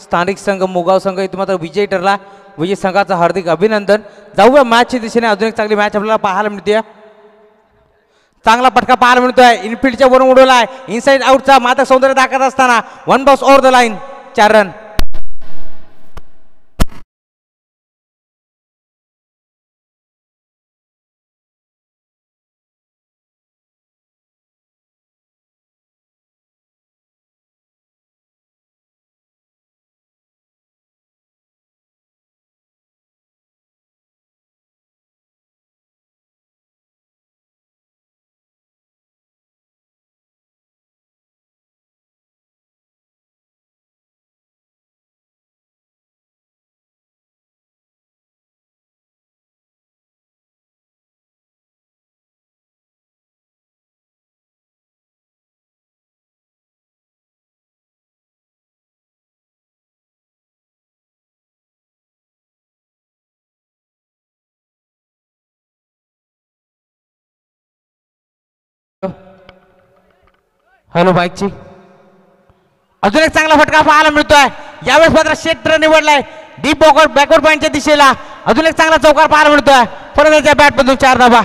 स्थानिक संघ मोगाव संघ इथं मात्र विजयी ठरला. विजय संघाचं हार्दिक अभिनंदन. जाऊया मॅचच्या दिशेने. अजून एक चांगली मॅच आपल्याला पाहायला मिळते. चांगला पटका पाहायला मिळतोय. इनफिल्डच्या वरून उडवला आहे. इनसाइड आउटचा मात्र सौंदर्य दाखवत असताना 1 box over the line 4 run. Hello बाईकची अजून एक चांगला फटका पाहायला मिळतोय. यावेळेस मात्र क्षेत्र निवडलाय डीप बॅकवर्ड पॉइंटच्या दिशेला. अजून एक चांगला चौकार पाहायला मिळतोय. परत बॅट मधून 4 धावा.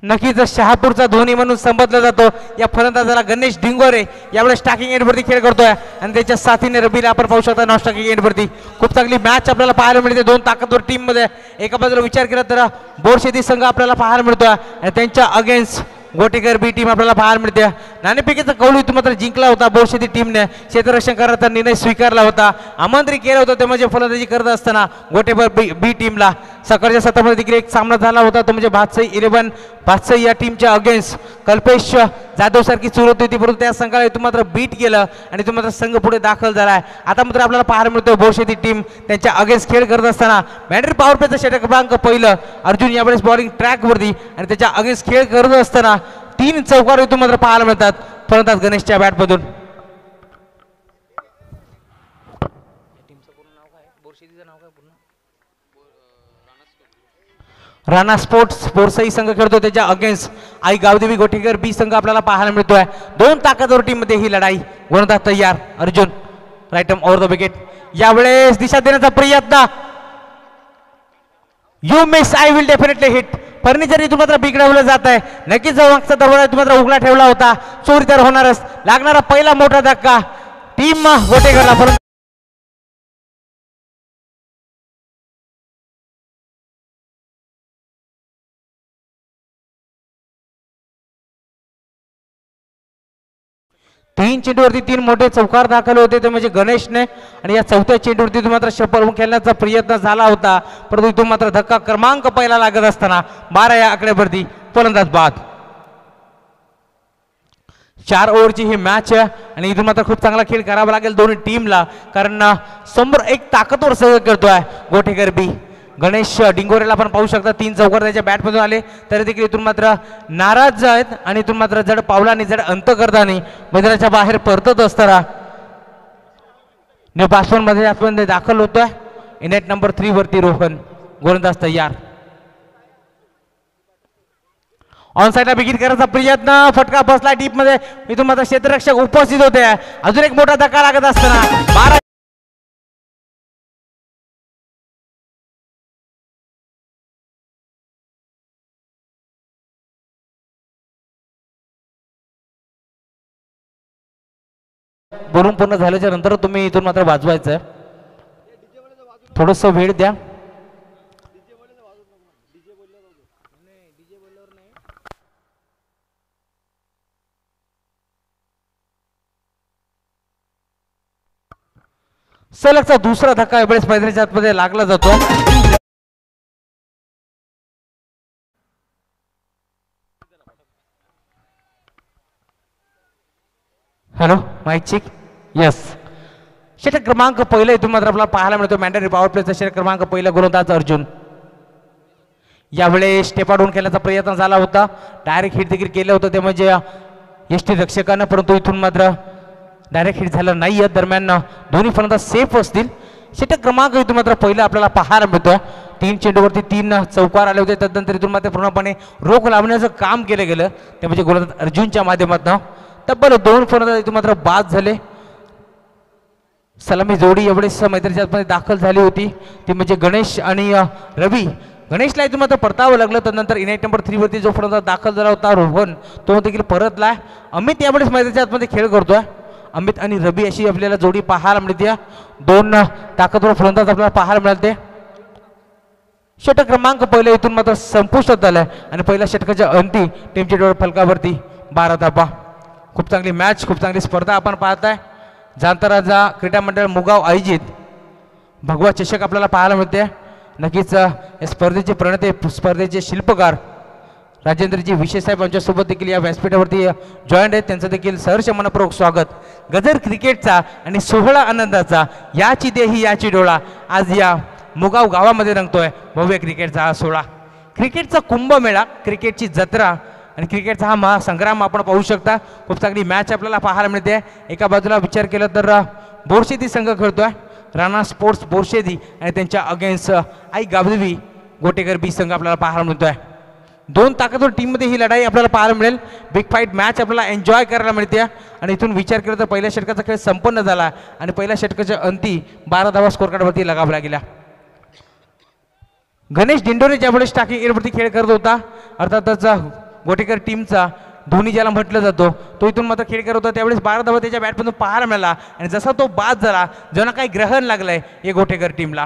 नक्कीच शहापूरचा धोनी म्हणून संबोधला जातो या फलंदाजाला गणेश ढिंगोरे. यावेळेस स्टार्टिंग एंडवरती खेळ करतोय आणि त्याच्या साथीने रबीला आपण पाहू शकता नॉन स्टार्टिंग एंडवरती. खूप चांगली मॅच आपल्याला पाहायला मिळते. 2 ताकदवर टीम मध्ये. एका बाजूला विचार केला तर बोरशेती संघ आपल्याला पाहायला मिळतोय आणि त्यांच्या अगेन्स्ट गोटेकर बी टीम आपल्याला पाहायला मिळते. नाणेफेकीचा कौल इथं मात्र जिंकला होता बोरशेती टीमने. क्षेत्ररक्षण करण्याचा निर्णय स्वीकारला होता. आमंत्रित केलं होतं ते म्हणजे फलंदाजी करत असताना गोटेकर बी टीमला. सकाळच्या सत्रामध्ये देखील एक सामना झाला होता तो म्हणजे भातसई 11 भातसई या टीमच्या अगेन्स्ट कल्पेश जाधव सारखी सुरुवात होती परंतु त्या संघाला इथून मात्र बीट केलं आणि इथून मात्र संघ पुढे दाखल झालाय. आता मात्र आपल्याला पाहायला मिळतोय बोरशेती टीम त्यांच्या अगेन्स्ट खेळ करत असताना मॅन्डेटरी पॉवर प्लेचा षटक क्रमांक पहिलं अर्जुन यावेळेस बॉलिंग ट्रॅक वरती आणि त्याच्या अगेन्स्ट खेळ करत असताना 3 चौकार इथून मात्र पाहायला मिळतात फलंदाज गणेशच्या बॅटमधून. राणा स्पोर्ट्स बोरसई संघ खेळतो त्याच्या अगेन्स्ट आई गावदेवी गोटेकर बी संघ आपल्याला पाहायला मिळतोय. 2 ताकदवर टीम मध्ये ही लढाई. गोलंदाज तयार Arjun right arm over the wicket. यावेळेस दिशा देण्याचा प्रयत्न. You miss I will definitely hit. Furniture इथून मात्र बिघडवलं जात आहे. नक्कीच मागचा दरवाजा इथून मात्र उघडा ठेवला होता. चोरी तर होणारच. लागणारा पहिला मोठा धक्का टीम गोटेकरला. 3 चेंडूवरती 3 मोठे चौकार दाखल होते ते म्हणजे गणेशने आणि या 4थ्या चेंडूवरती मात्र शपल खेळण्याचा प्रयत्न झाला होता परंतु इथून मात्र धक्का क्रमांक पहिला लागत असताना 12 या आकड्यावरती फलंदाज बाद. 4 ओव्हरची ही मॅच आहे आणि इथून मात्र खूप चांगला खेळ करावा लागेल दोन्ही टीमला कारण समोर एक ताकदवर सह करतोय गोटेकर बी. गणेश डिंगोरेला आपण पाहू शकता 3 चौकार त्याच्या बॅटमधून आले तरी देखील इथून मात्र नाराज आहेत आणि इथून मात्र जड पावलांनी जड अंत करताना मैदानाच्या बाहेर परतत असताना न्यू बॅट्समन मध्ये आपण दाखल होतोय. नेट नंबर 3 वरती रोहन गोलंदाज तयार. ऑन साइडला बिगिट करायचा प्रयत्न फटका बसला डीप मध्ये इथून मात्र क्षेत्ररक्षक उपस्थित होते. अजून एक मोठा धक्का लागत असताना 12 बोलून पूर्ण झाल्याच्या नंतर तुम्ही इथून मात्र वाजवायचं. थोडस वेळ द्या. सलगचा दुसरा धक्का यावेळेस मैदानाच्या आतमध्ये लागला जातो. Hello mic check. यस षटक क्रमांक पहिला इथून मात्र आपल्याला पाहायला मिळतो मॅन्डेटरी पॉवर प्लेचा षटक क्रमांक पहिला गोलंदाज अर्जुन. यावेळेस स्टेपाडून खेळण्याचा प्रयत्न झाला होता. डायरेक्ट हिट देखील केलं होतं ते म्हणजे यष्टी रक्षकानं परंतु इथून मात्र डायरेक्ट हिट झालं नाही. दरम्यान दोन्ही फलंदाज सेफ असतील. षटक क्रमांक इथून मात्र पहिला आपल्याला पाहायला मिळतोय 3 चेंडूवरती 3 चौकार आले होते. तदनंतर इथून मात्र पूर्णपणे रोख लावण्याचं काम केलं गेलं ते म्हणजे गोलंदाज अर्जुनच्या माध्यमातून. तब्बल 2 फलंदाज इथून मात्र बाद झाले. सलामी जोडी एवढेच मैदानाच्या आतमध्ये दाखल झाली होती ती म्हणजे गणेश आणि रवी. गणेशला इथून मात्र परतावं लागलं. त्यानंतर इनाईट नंबर 3 वरती जो फलंदाज दाखल झाला होता रोहन तो देखील परतला. अमित यावेळेस मैदानाच्या आतमध्ये खेळ करतोय. अमित आणि रवी अशी आपल्याला जोडी पाहायला मिळते. 2 ताकदवर फलंदाज आपल्याला पाहायला मिळते. षटक क्रमांक पहिला इथून मात्र संपुष्टात आलाय आणि पहिल्या षटकाच्या अंती टीमच्या डोळ फलकावरती 12 धावा. खूप चांगली मॅच, खूप चांगली स्पर्धा आपण पाहताय. जांतराजा क्रीडा मंडळ मुगाव आयोजित भगवा चषक आपल्याला पाहायला मिळते. नक्कीच या स्पर्धेचे प्रणेते, स्पर्धेचे शिल्पकार राजेंद्रजी विशेष साहेब यांच्यासोबत देखील या व्यासपीठावरती जॉईंट आहेत. त्यांचं देखील सहर्ष मनपूर्वक स्वागत. गजर क्रिकेटचा आणि सोहळा आनंदाचा याची देही याची डोळा आज या मुगाव गावामध्ये रंगतोय भव्य क्रिकेटचा हा सोहळा. क्रिकेटचा कुंभमेळा, क्रिकेटची जत्रा आणि क्रिकेटचा हा महासंग्राम आपण पाहू शकता. खूप चांगली मॅच आपल्याला पाहायला मिळते. एका बाजूला विचार केला तर बोरशेती संघ खेळतोय, राणा स्पोर्ट्स बोरशेती, आणि त्यांच्या अगेन्स्ट आई गावदेवी गोटेकर बी संघ आपल्याला पाहायला मिळतोय. 2 ताकदवर टीममध्ये ही लढाई आपल्याला पाहायला मिळेल. बिग फाईट मॅच आपल्याला एन्जॉय करायला मिळते. आणि इथून विचार केला तर पहिल्या षटकाचा खेळ संपन्न झाला आणि पहिल्या षटकाच्या अंती 12 धावा स्कोर कार्डवरती लगावला गेला. गणेश दिंडोरे ज्यावेळेस टाकी एरवरती खेळ करत होता, अर्थातच गोटेकर टीमचा धोनी ज्याला म्हटलं जातो तो इथून मात्र खेळ करत होता. त्यावेळेस 12 धावा त्याच्या बॅटमधून पाहायला मिळाला आणि जसा तो बाद झाला ज्यांना काही ग्रहण लागलंय हे गोटेकर टीमला.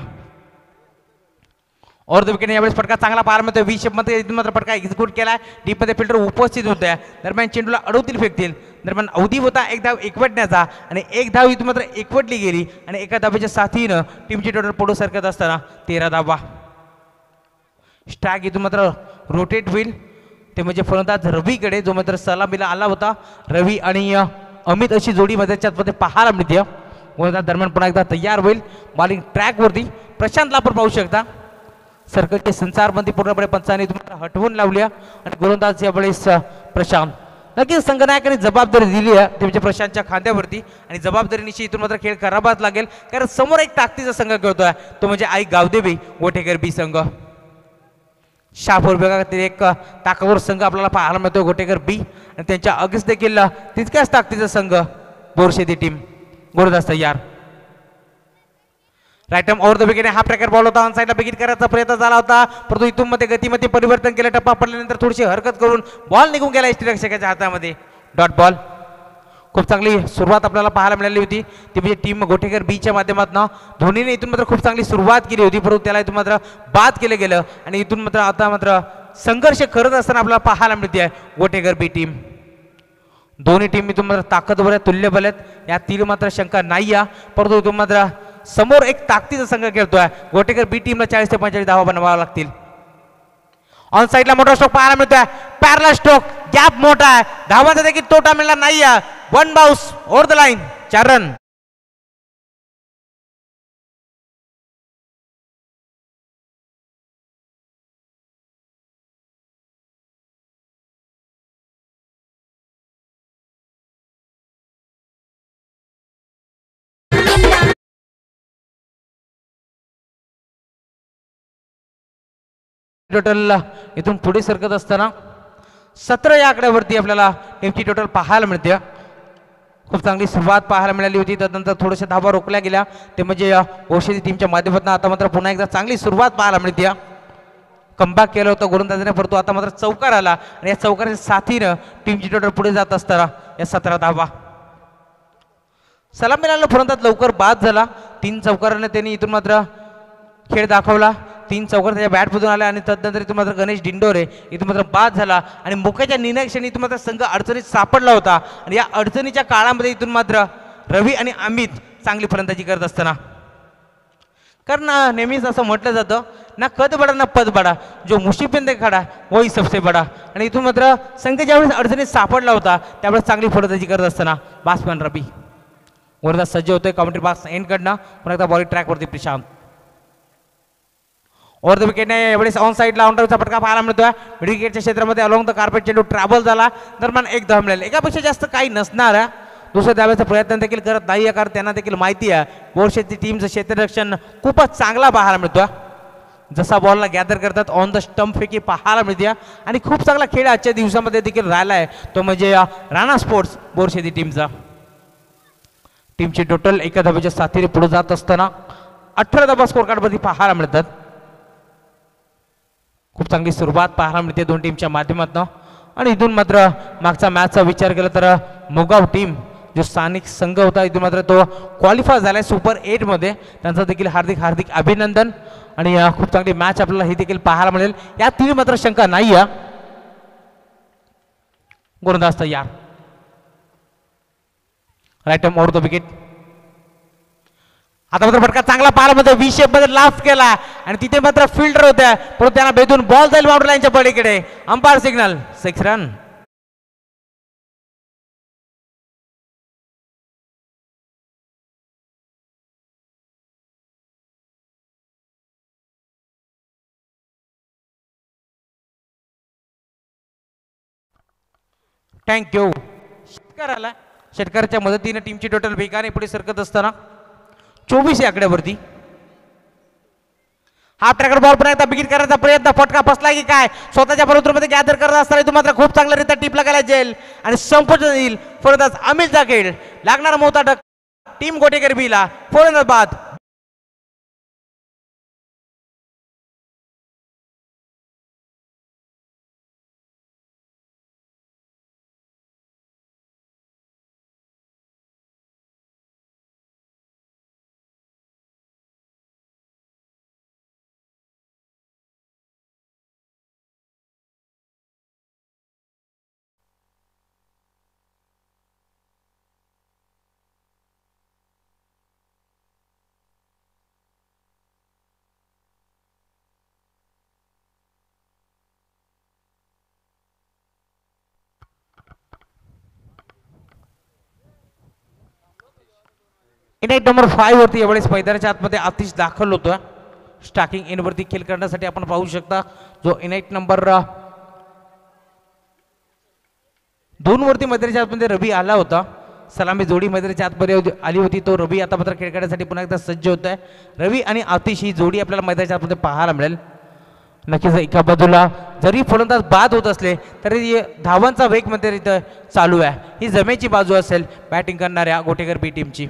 और द विकेट यावेळेस फटका चांगला पाहायला मिळतोय. 20 मध्ये इथून मात्र फटका एक्झिक्यूट केला. डीपमध्ये फिल्डर उपस्थित होत्या. दरम्यान चेंडूला अडवतील फेकतील. दरम्यान अवधी होता 1 धाव एकवटण्याचा आणि 1 धाव इथून मात्र एकवटली गेली आणि एका धावेच्या साथीनं टीमची टोटल पुढे सरकत असताना 13 धावा. स्ट्राईक इथून मात्र रोटेट होईल ते म्हणजे फलंदाज रवीकडे जो मात्र सलामीला आला होता. रवी आणि अमित अशी जोडी मध्ये पाहायला मिळते. गोलंदाज दरम्यान पुन्हा एकदा तयार होईल. बॉलिंग ट्रॅकवरती प्रशांतला आपण पाहू शकता. सर्कलची संचारबंदी पूर्णपणे पंचांनी तुम्हाला हटवून लावली आणि गोलंदाज यावेळेस प्रशांत. नक्कीच संघनायकाने जबाबदारी दिली आहे ते म्हणजे प्रशांतच्या खांद्यावरती आणि जबाबदारीनिशी इथून मात्र खेळ करावाच लागेल कारण समोर एक ताकदीचा संघ खेळतोय तो म्हणजे आई गावदेवी गोटेकर बी संघ. शहापूर विभागातील एक ताकदवर संघ आपल्याला पाहायला मिळतो गोटेकर बी आणि त्यांच्या अगेन्स्ट देखील तितक्याच ताकदीचा संघ बोरशेती टीम. गोलंदाज तयार. Right arm over the wicket हा प्रकार बॉल होता. ऑन साईडला विकेट करायचा प्रयत्न झाला होता परंतु इथून मध्ये गतीमध्ये परिवर्तन केलं. टप्पा पडल्यानंतर थोडीशी हरकत करून बॉल निघून गेला यष्टीरक्षकाच्या हातामध्ये. Dot ball. खूप चांगली सुरुवात आपल्याला पाहायला मिळाली होती ती म्हणजे टीम गोटेकर बीच्या माध्यमातून. धोनीने इथून मात्र खूप चांगली सुरुवात केली होती परंतु त्याला इथून मात्र बाद केलं गेलं आणि इथून मात्र आता मात्र संघर्ष करत असताना आपल्याला पाहायला मिळते आहे गोटेकर बी टीम. दोन्ही टीम इथून मात्र ताकदवर आहे, तुल्यबल आहेत, यातील मात्र शंका नाही आहे परंतु इथून मात्र समोर एक ताकदीचा संघ खेळतोय. गोटेकर बी टीमला 40 ते 45 धावा बनवाव्या लागतील. ऑन साईडला मोठा स्ट्रोक पाहायला मिळतोय. पॅरल स्ट्रोक, गॅप मोठा आहे, धावांचा देखील तोटा मिळणार नाही. 1 bounce over the line, 4 run. Total इथून पुढे सरकत असताना 17 या आकड्यावरती आपल्याला टीमची टोटल पाहायला मिळते. खूप चांगली सुरुवात पाहायला मिळाली होती त्यानंतर थोड्याशा धावा रोखल्या गेल्या ते म्हणजे ओशेदी टीमच्या माध्यमातून. आता मात्र पुन्हा एकदा चांगली सुरुवात पाहायला मिळते. कमबॅक केलं होतं गोलंदाजाने परंतु आता मात्र चौकार आला आणि या चौकाराच्या साथीनं टीमची टोटल पुढे जात असताना या 17 धावा. सलाम मिळाला फलंदाज लवकर बाद झाला. 3 चौकाराने त्यांनी इथून मात्र खेळ दाखवला. 3 चौकार त्याच्या बॅटमधून आले आणि तदनंतर इथून मात्र गणेश दिंडोरे इथून मात्र बाद झाला आणि मुख्याच्या निर्णयक्षणी इथून मात्र संघ अडचणीत सापडला होता आणि या अडचणीच्या काळामध्ये इथून मात्र रवी आणि अमित चांगली फलंदाजी करत असताना. कारण नेहमीच असं म्हटलं जातं ना कद बडा ना पद बडा, जो मुसीबत खडा वही सबसे बडा. आणि इथून मात्र संघ ज्यावेळेस अडचणीत सापडला होता त्यावेळेस चांगली फलंदाजी करत असताना बॅट्समॅन रवी वरदा सज्ज होतोय. कॉमेंट्री बॉक्स एंडकडनं पुन्हा एकदा बॉलिंग ट्रॅकवरती प्रशांत. ओव्हर द विकेटने यावेळेस ऑन साईडला ऑनडाऊनचा फटका पाहायला मिळतोय. मिड विकेटच्या क्षेत्रामध्ये अलॉंग द कार्पेट चेंडू ट्रॅव्हल झाला. दरम्यान 1 धाव मिळेल. एकापेक्षा जास्त काही नसणार. दुसऱ्या धावेचा प्रयत्न देखील करत नाही कारण त्यांना देखील माहिती आहे बोरशेती टीमचं क्षेत्ररक्षण खूपच चांगला पाहायला मिळतोय. जसा बॉलला गॅदर करतात ऑन द स्टंप फेकी पाहायला मिळते आणि खूप चांगला खेळ आजच्या दिवसामध्ये देखील राहिला आहे तो म्हणजे राणा स्पोर्ट्स बोरशेती टीमचा. टीमची टोटल एका धावेच्या साथीने पुढे जात असताना 18 धावा स्कोर कार्डवरती पाहायला मिळतात. खूप चांगली सुरुवात पाहायला मिळते दोन टीमच्या माध्यमातून आणि इथून मात्र मागचा मॅचचा विचार केला तर मोगाव टीम जो स्थानिक संघ होता इथून मात्र तो क्वालिफाय झालाय सुपर 8 मध्ये. त्यांचं देखील हार्दिक अभिनंदन आणि खूप चांगली मॅच आपल्याला ही देखील पाहायला मिळेल या तीन मात्र शंका नाही आहे. गोलंदाज तयार राईट ओव्हर द विकेट. आता मात्र फटका चांगला पाहायला मध्ये व्ही शेप मध्ये लास्ट केला आणि तिथे मात्र फिल्डर होत्या परंतु त्यांना भेदून बॉल जाईल बाउंड्री लाईनच्या पलीकडे. Umpire signal 6 run. थँक्यू. शेतकऱ्याला शेतकऱ्याच्या मदतीने टीमची टोटल वेगाने पुढे सरकत असताना 24 या आकड्यावरती. हाफ ट्रॅकर बॉल पुन्हा एकदा बिगिट करायचा प्रयत्न फटका फसला की काय स्वतःच्या बरोबरमध्ये गॅदर करत असताना इथून मात्र खूप चांगल्यारीत्या टिपला गेला जेल आणि संपूर्ण येईल फलंदाज अमिलचा खेळ लागणार मोठा टीम गोटेकर बीला फलंदाज बाद. इनाईट नंबर 5 वरती यावेळेस मैदानाच्या आतमध्ये आतिश दाखल होतो. स्टार्टिंग इन वरती खेळ करण्यासाठी आपण पाहू शकता जो इनाईट नंबर 2 वरती मैदानाच्या आतमध्ये रवी आला होता. सलामी जोडी मैदानाच्या आतमध्ये आली होती तो रवी आता मात्र खेळ करण्यासाठी पुन्हा एकदा सज्ज होत आहे. रवी आणि आतिश ही जोडी आपल्याला मैदानाच्या आतमध्ये पाहायला मिळेल. नक्कीच एका बाजूला जरी फलंदाज बाद होत असले तरी धावांचा वेग मध्ये इथं चालू आहे. ही जमेची बाजू असेल बॅटिंग करणाऱ्या गोटेकर बी टीमची.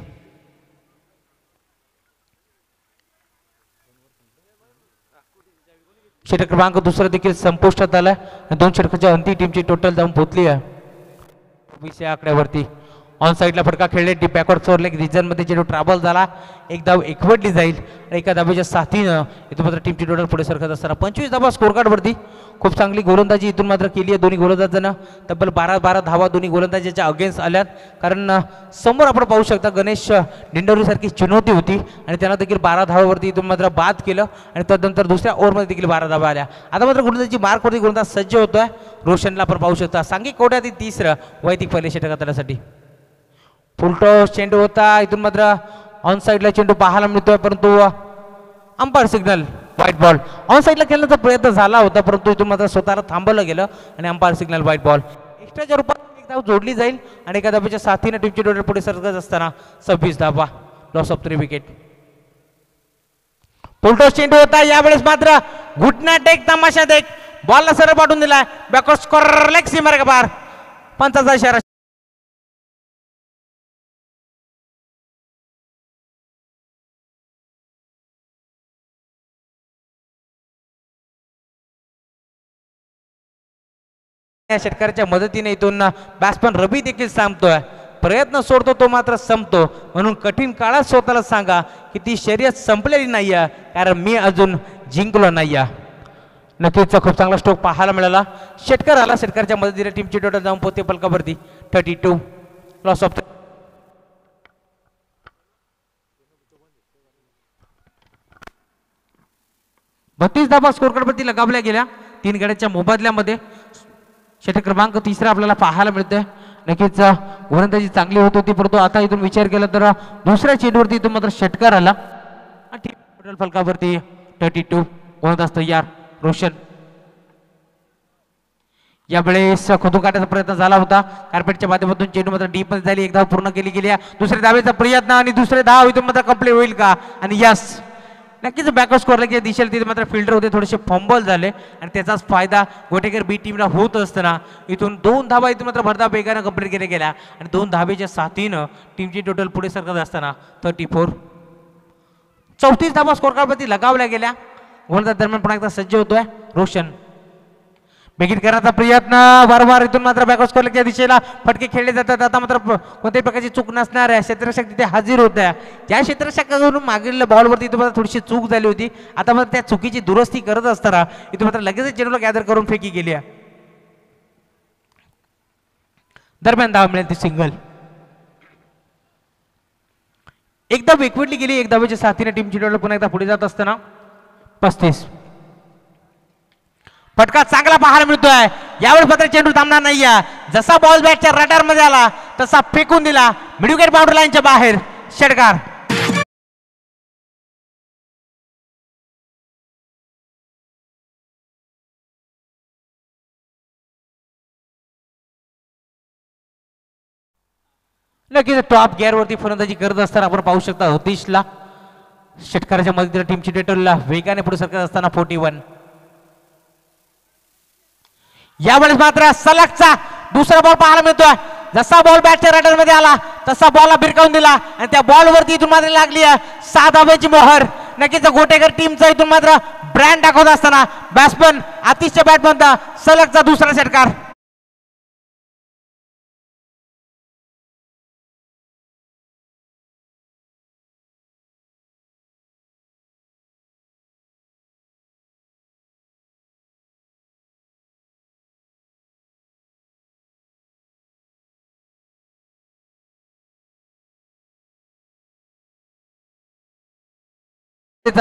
षटक क्रमांक दुसरा देखील संपुष्टात आलाय. 2 षटकाच्या अंतिम टीमची टोटल जाऊन पोहोचली आहे 20 या आकड्यावरती. ऑन साईडला फटका खेळले डीप बॅकवर्ड सोडले रिजन मध्ये चेंडू ट्रॅव्हल झाला एक धाव एकवटली जाईल आणि एका धावेच्या साथीनं इथून मात्र टीमची टोटल पुढे सरकत असताना 25 धावा स्कोर कार्ड वरती. खूप चांगली गोलंदाजी इथून मात्र केली आहे दोन्ही गोलंदाजांना. तब्बल 12 धावा दोन्ही गोलंदाजाच्या अगेन्स्ट आल्यात कारण समोर आपण पाहू शकता गणेश डिंडोरी सारखी चुनौती होती आणि त्यांना देखील 12 धावावरती इथून मात्र बाद केलं आणि त्यानंतर दुसऱ्या ओव्हरमध्ये देखील 12 धावा आल्या. आता मात्र गोलंदाजी मार्कवरती गोलंदाज सज्ज होतोय. रोशनला आपण पाहू शकता सांघिक कोट्यातील 3रं वैदिक पहिले षटक त्यासाठी. फुलटॉस चेंडू होता इथून मात्र ऑन साईडला चेंडू पाहायला मिळतोय परंतु umpire signal white ball. On साईडला खेळण्याचा प्रयत्न झाला होता परंतु इथून मात्र स्वतःला थांबवलं गेलं आणि अंपायर सिग्नल व्हाईट बॉल. एक्स्ट्राच्या रूपात एक धाव जोडली जाईल आणि एका धावेच्या साथीने टीमची टोटल पुढे सरकत असताना 26 धावा. Loss of 3 wicket. फुलटॉस चेंडू होता यावेळेस मात्र घुटना टेक तमाशा देख बॉलला सरळ पाठवून दिलाय बॅकवर्ड स्कोर लेग सीमार का पार. पंचाचा इशारा. षटकाराच्या मदतीने इथून बॅट्समन रवी देखील थांबतोय. प्रयत्न सोडतो तो मात्र संपतो म्हणून कठीण काळात स्वतःला सांगा की ती शर्यत संपलेली नाही आहे कारण मी अजून जिंकलो नाही आहे. नक्कीच खूप चांगला स्ट्रोक पाहायला मिळाला. षटकार आला षटकाराच्या मदतीने टीमची टोटल जाऊन पोते पलकावरती 32. लॉस ऑफ 32 धावा स्कोर कार्डवरती लगावल्या गेल्या 3 गड्याच्या मोबदल्यामध्ये. षटक क्रमांक 3 आपल्याला पाहायला मिळतोय. नक्कीच गोलंदाजी चांगली होत होती परंतु आता इथून विचार केला तर दुसऱ्या चेंडूवरती इथून मात्र षटकार आला. टोटल फलकावरती 32. गोलंदाज तयार रोशन. यावेळेस खोदून काढण्याचा प्रयत्न झाला होता कार्पेटच्या माध्यमातून चेंडू मात्र डीप मध्ये झाली. एक धाव पूर्ण केली गेली. दुसऱ्या धावेचा प्रयत्न आणि दुसरे धाव इथून मात्र कंप्लीट होईल का आणि यस नक्कीच बॅकवर्ड स्कोअरला दिशेला तिथे मात्र फिल्डर होते, थोडेसे फंबल झाले आणि त्याचाच फायदा गोटेकर बी टीमला होत असताना इथून 2 धावा इथून मात्र भरधाव वेगानं कंप्लीट केल्या गेल्या आणि 2 धावेच्या साथीनं टीमची टोटल पुढे सरकत असताना 34. 34 धावा स्कोर कार्डवरती लगावल्या गेल्या. गोलंदाज दरम्यान पुन्हा एकदा सज्ज होतोय रोशन. बेगीन करण्याचा प्रयत्न वारंवार इथून मात्र बॅकवर्ड स्कोअरच्या दिशेला फटके खेळले जातात. आता मात्र कोणत्याही प्रकारची चूक नसणार आहे. क्षेत्ररक्षक तिथे हजर होत्या. त्या क्षेत्ररक्षकाकडून मागील बॉलवरती इथून मात्र थोडीशी चूक झाली होती. आता मात्र त्या चुकीची दुरुस्ती करत असताना इथून मात्र लगेच चेंडूला गॅदर करून फेकी गेली आहे. दरम्यान धाव मिळेल ती सिंगल. एकदा वेकवटली गेली. एक धावेच्या साथीने टीमची टोटल पुन्हा एकदा पुढे जात असताना 35. फटका चांगला पाहायला मिळतोय. यावेळेस मात्र चेंडू थांबणार नाहीये. जसा बॉल बॅटच्या रडार मध्ये आला तसा फेकून दिला मिडविकेट बाउंड्री लाईनच्या बाहेर. षटकार. नक्कीच टॉप गिअर वरती फलंदाजी करत असताना आपण पाहू शकता हतीशला षटकाराच्या मदतीने टीमची टोटलला वेगाने पुढे सरकत असताना 41. यावेळेस मात्र सलगचा दुसरा बॉल पाहायला मिळतोय. जसा बॉल बॅटच्या रडार मध्ये आला तसा बॉलला भिरकावून दिला आणि त्या बॉल वरती इथून मात्र लागली आहे 6 धावेची मोहर. नक्कीच गोटेकर टीमचा इथून मात्र ब्रँड दाखवत असताना बॅट्समन आतिशच्या बॅटमधून सलगचा दुसरा षटकार.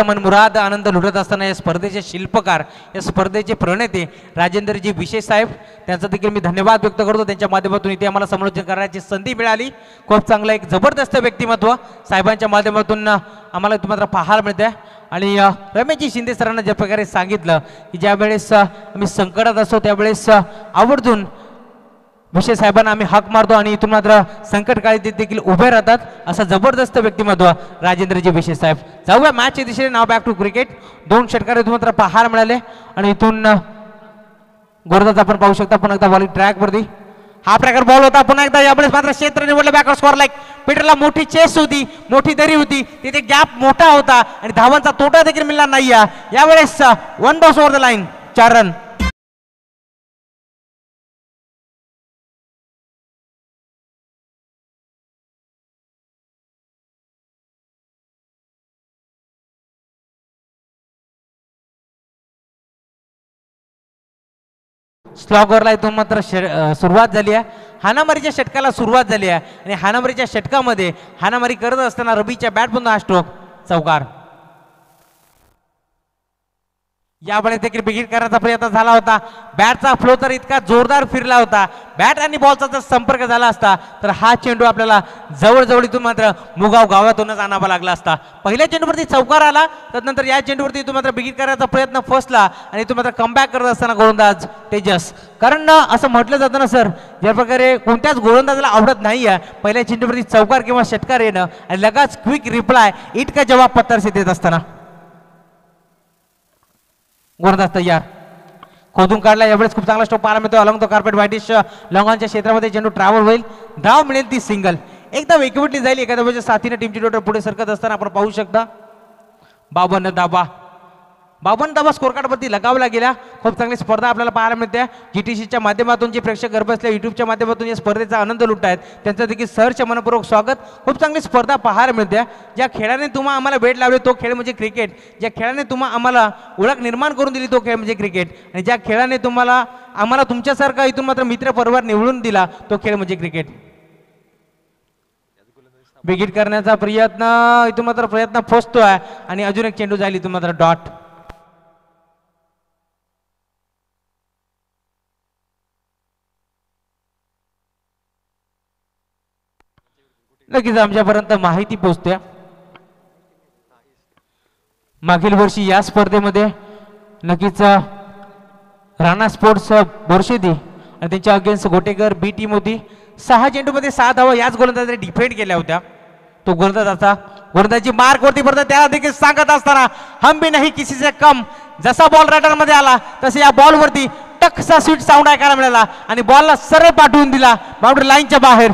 मनमुराद आनंद लुटत असताना या स्पर्धेचे शिल्पकार, या स्पर्धेचे प्रणेते राजेंद्रजी विशेष साहेब, त्यांचा देखील मी धन्यवाद व्यक्त करतो. त्यांच्या माध्यमातून इथे आम्हाला समालोचन करण्याची संधी मिळाली. खूप चांगलं एक जबरदस्त व्यक्तिमत्व साहेबांच्या माध्यमातून आम्हाला मात्र पाहायला मिळते. आणि रमेशजी शिंदे सरांना ज्या प्रकारे सांगितलं की ज्या वेळेस आम्ही संकटात असतो त्यावेळेस आवर्जून विशेष साहेबांना आम्ही हाक मारतो आणि इथून मात्र संकट काळी ते देखील उभे राहतात. असं जबरदस्त व्यक्तिमत्व राजेंद्रजी विशेष साहेब. जाऊया मॅचच्या दिशेने. नाव बॅक टू क्रिकेट. 2 षटकार इथून मात्र पाहायला मिळाले आणि इथून गोलंदाज आपण पाहू शकता पुन्हा एकदा बॉलिंग ट्रॅक वरती. हा प्रकार बॉल होता पुन्हा एकदा. यावेळेस मात्र क्षेत्र निवडलं बॅकवर्ड स्कोअर लाईक. पीटरला मोठी चेस होती, मोठी दरी होती, तिथे गॅप मोठा होता आणि धावांचा तोटा देखील मिळणार नाही. यावेळेस 1 ball over the line. 4 run. स्लॉगरला इथून मात्र सुरुवात झाली आहे. हाणामारीच्या षटकाला सुरुवात झाली आहे आणि हाणामारीच्या षटकामध्ये हाणामारी करत असताना रबीच्या बॅटमधून हा स्ट्रोक चौकार. यावेळेस देखील बिगिट करण्याचा प्रयत्न झाला होता. बॅटचा फ्लो तर इतका जोरदार फिरला होता. बॅट आणि बॉलचा जर संपर्क झाला असता तर हा चेंडू आपल्याला जवळजवळ इथून मात्र मुगाव गावातूनच आणावा लागला असता. पहिल्या चेंडूवरती चौकार आला, त्यानंतर या चेंडूवरती इथून मात्र बिगिट करण्याचा प्रयत्न फसला आणि इथून मात्र कमबॅक करत असताना गोलंदाज तेजस. कारण असं म्हटलं जातं ना सर, ज्या प्रकारे कोणत्याच गोलंदाजाला आवडत नाही आहे पहिल्या चेंडूवरती चौकार किंवा षटकार येणं आणि लगाच क्विक रिप्लाय इतका जवाब पत्तर से देत असताना. गोलंदाज तयार, खोदून काढला. यावेळेस खूप चांगला स्टॉप पाहायला मिळतो. अलॉंग द कार्पेट व्हाईटिश लॉंगांच्या क्षेत्रामध्ये चेंडू ट्रॅव्हल होईल. धाव मिळेल ती सिंगल. एकदा वेगवेगळी जाईल. एका धावेच्या साथीने टीमची टोटल पुढे सरकत असताना आपण पाहू शकता 52 धावा. 52 धावा स्कोर कार्डवरती लगावला गेल्या. खूप चांगली स्पर्धा आपल्याला पाहायला मिळते. GTCच्या माध्यमातून जे प्रेक्षक घर बसल्या युट्यूबच्या माध्यमातून या स्पर्धेचा आनंद लुटत आहेत त्यांचं देखील सहर्ष मनपूर्वक स्वागत. खूप चांगली स्पर्धा पाहायला मिळते. ज्या खेळाने तुम्हाला आम्हाला वेळ लावले तो खेळ म्हणजे क्रिकेट. ज्या खेळाने तुम्हाला आम्हाला ओळख निर्माण करून दिली तो खेळ म्हणजे क्रिकेट. आणि ज्या खेळाने तुम्हाला आम्हाला तुमच्यासारखा इथून मात्र मित्र परिवार निवडून दिला तो खेळ म्हणजे क्रिकेट. बिगिट करण्याचा प्रयत्न इथून मात्र प्रयत्न फसतोय आणि अजून एक चेंडू जाईल इथून मात्र डॉट. नक्कीच आमच्यापर्यंत माहिती पोहोचते. मागील वर्षी या स्पर्धेमध्ये नक्कीच राणा स्पोर्ट्स बोरशेदी आणि त्यांच्या अगेन्स्ट गोटेकर बी टीम होती. 6 चेंडूमध्ये 6 धावा याच गोलंदाजाने डिफेंड केल्या होत्या. तो गोलंदाजाचा गोलंदाजी मार्क वरती पडतं, त्याला देखील सांगत असताना हम भी नाही किसी से कम. जसा बॉल रायडर मध्ये आला तसे या बॉल वरती टकसा स्वीट साऊंड ऐकायला मिळाला आणि बॉलला सरळ पाठवून दिला बाउंड्री लाईनच्या बाहेर.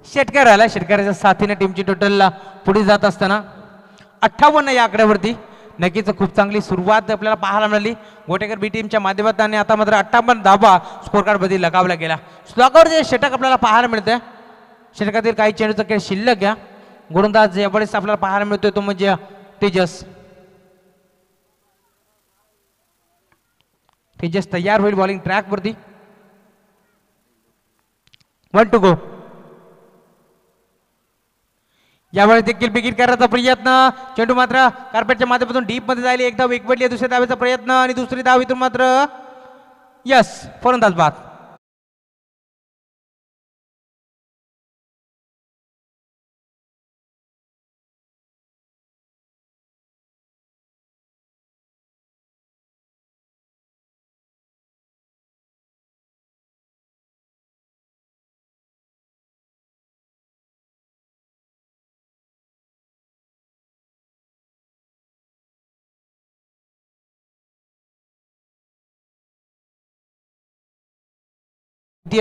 शेटकर आला, शेटकऱ्याच्या साथीने टीमची टोटल पुढे जात असताना 58 या आकड्यावरती. नक्कीच खूप चांगली सुरुवात आपल्याला पाहायला मिळाली गोटेकर बी टीमच्या माध्यमातून आणि आता मात्र 58 धावा स्कोर कार्ड मध्ये लगावला गेला. स्लॉकवर जे षटक आपल्याला पाहायला मिळतंय, षटकातील काही चेंडूचा खेळ शिल्लक घ्या. गोलंदाज यावेळेस आपल्याला पाहायला मिळतोय तो म्हणजे तेजस. तेजस तयार होईल बॉलिंग ट्रॅक वरती. 1 to go. यावेळी देखील बिगिट करण्याचा प्रयत्न, चेंडू मात्र कार्पेटच्या माध्यमातून डीप मध्ये जाईल. एकदा वेगवेगळी दुसऱ्या धावेचा प्रयत्न आणि दुसरी धावेतून मात्र यस फलंदाज बाद.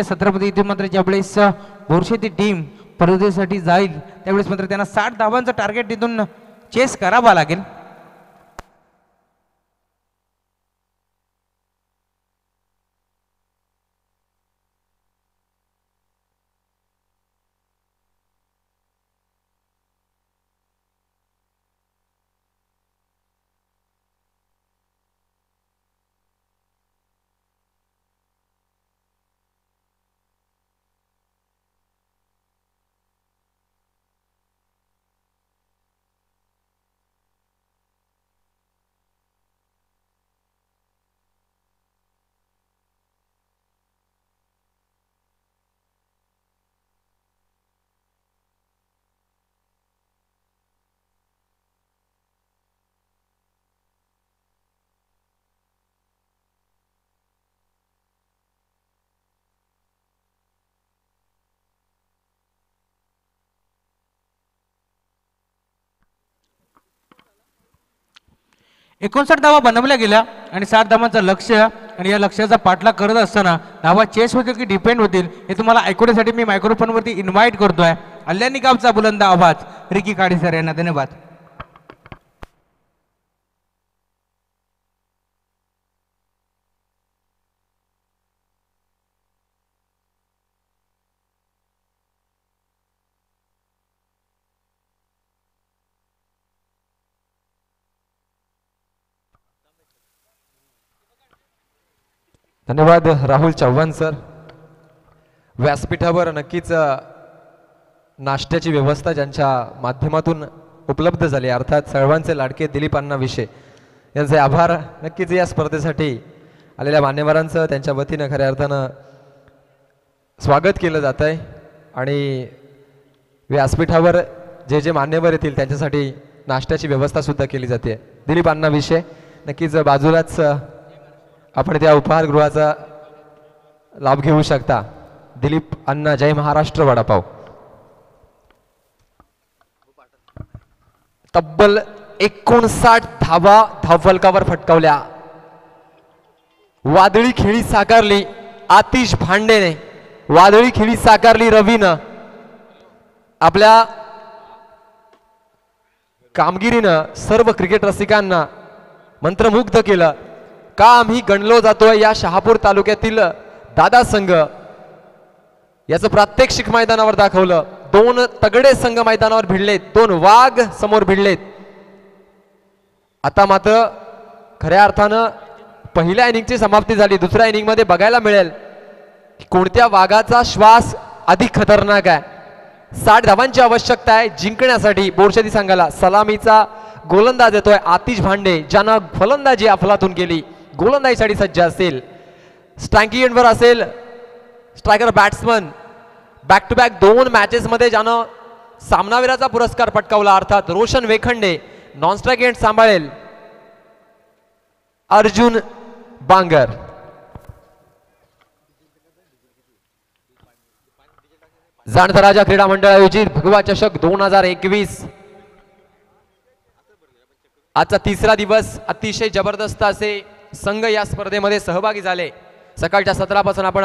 सत्रामध्ये इथे मात्र ज्यावेळेस बोरशेती टीम स्पर्धेसाठी जाईल त्यावेळेस मात्र त्यांना 60 धावांचं टार्गेट तिथून चेस करावा लागेल. एकोणसाठ धावा बनवल्या गेल्या आणि 7 धावांचं लक्ष्य आणि या लक्ष्याचा पाठलाग करत असताना धावा चेस होतील की डिपेंड होतील हे तुम्हाला ऐकण्यासाठी मी मायक्रोफोनवरती इन्व्हाइट करतोय. अल्यानी गावचा बुलंद आवाज रिकी काडी सर यांना धन्यवाद. धन्यवाद राहुल चव्हाण सर. व्यासपीठावर नक्कीच नाश्त्याची व्यवस्था ज्यांच्या माध्यमातून उपलब्ध झाली, अर्थात सर्वांचे लाडके दिलीप अण्णा विषय यांचे आभार. नक्कीच या स्पर्धेसाठी आलेल्या मान्यवरांचं त्यांच्या वतीनं खऱ्या अर्थानं स्वागत केलं जात आहे आणि व्यासपीठावर जे जे मान्यवर येतील त्यांच्यासाठी नाश्त्याची व्यवस्था सुद्धा केली जाते. दिलीप अण्णा विषय नक्कीच बाजूलाच आपण त्या उपहारगृहाचा लाभ घेऊ शकता. दिलीप अण्णा जय महाराष्ट्र वडापाव. तब्बल 59 धावा धावफलकावर फटकावल्या. वादळी खेळी साकारली आतिश भांडेने, वादळी खेळी साकारली रवीनं. आपल्या कामगिरीनं सर्व क्रिकेट रसिकांना मंत्रमुग्ध केलं. का आम्ही गणलो जातोय या शहापूर तालुक्यातील दादा संघ याचं प्रात्यक्षिक मैदानावर दाखवलं. 2 तगडे संघ मैदानावर भिडलेत, 2 वाघ समोर भिडलेत. आता मात्र खऱ्या अर्थानं पहिल्या इनिंगची समाप्ती झाली. दुसऱ्या इनिंग मध्ये बघायला मिळेल कोणत्या वाघाचा श्वास अधिक खतरनाक आहे. 60 धावांची आवश्यकता आहे जिंकण्यासाठी बोरशेती संघाला. सलामीचा गोलंदाज येतोय आतिश भांडे, ज्यानं फलंदाजी अफलातून केली. गोलंदाजीसाठी सज्ज असेल, स्ट्रायकिंग एंडवर असेल, striker batsman. Back to back 2 matches मध्ये ज्यानं सामनावीराचा पुरस्कार पटकावला, अर्थात Roshan Vekhande. Non strike end सांभाळेल अर्जुन बांगर. जाणता राजा क्रीडा मंडळ आयोजित भगवा चषक 2021 आजचा तिसरा दिवस. अतिशय जबरदस्त असे संघ या स्पर्धेमध्ये सहभागी झाले. सकाळच्या सत्रापासून आपण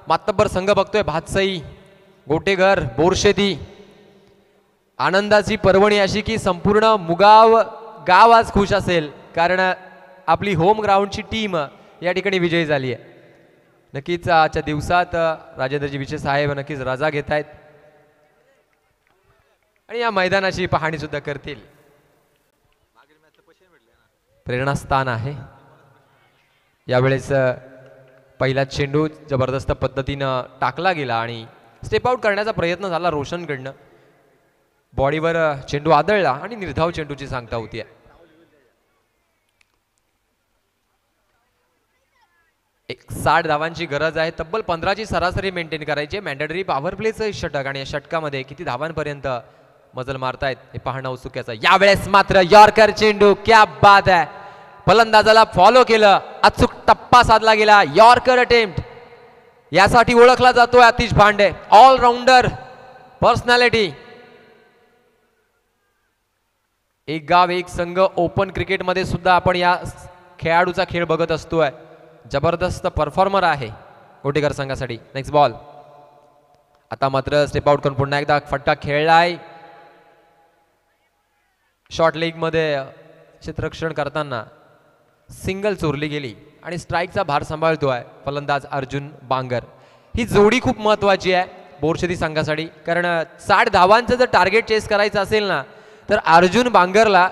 मातब्बर संघ बघतोय. भातसई, गोटेघर, बोरशेती. आनंदाची पर्वणी अशी की संपूर्ण मुगाव गाव आज खुश असेल, कारण आपली होम ग्राउंडची टीम या ठिकाणी विजयी झाली आहे. नक्कीच आजच्या दिवसात राजेंद्रजी विशे साहेब नक्कीच रजा घेत आहेत आणि या मैदानाची पाहणी सुद्धा करतील. प्रेरणास्थान आहे. यावेळेस पहिला चेंडू जबरदस्त पद्धतीनं टाकला गेला आणि स्टेप आउट करण्याचा प्रयत्न झाला रोशनकडनं. बॉडीवर चेंडू आदळला आणि निर्धाव चेंडूची सांगता होती. एक 60 धावांची गरज आहे. तब्बल 15ची सरासरी मेंटेन करायची. मॅन्डेटरी पॉवर प्लेचं षटक आणि या षटकामध्ये किती धावांपर्यंत मजल मारतायत हे पाहणं उत्सुक्याचं. यावेळेस मात्र यॉर्कर चेंडू, क्या बात आहे. फलंदाजाला फॉलो केलं, अचूक टप्पा साधला गेला. यॉर्कर अटेम्प्ट यासाठी ओळखला जातोय आतिश भांडे. Allrounder personality. एक गाव एक संघ ओपन क्रिकेटमध्ये सुद्धा आपण या खेळाडूचा खेळ बघत असतोय. जबरदस्त परफॉर्मर आहे गोटेघर संघासाठी. Next ball. आता मात्र स्टेप आउट करून पुन्हा एकदा फटका खेळलाय. शॉर्ट लेग मध्ये क्षेत्ररक्षण करताना सिंगल चोरली गेली आणि स्ट्राईकचा भार सांभाळतोय फलंदाज अर्जुन बांगर. ही जोडी खूप महत्वाची आहे बोरशेती संघासाठी, कारण 60 धावांचं जर टार्गेट चेस करायचं असेल ना तर अर्जुन बांगरला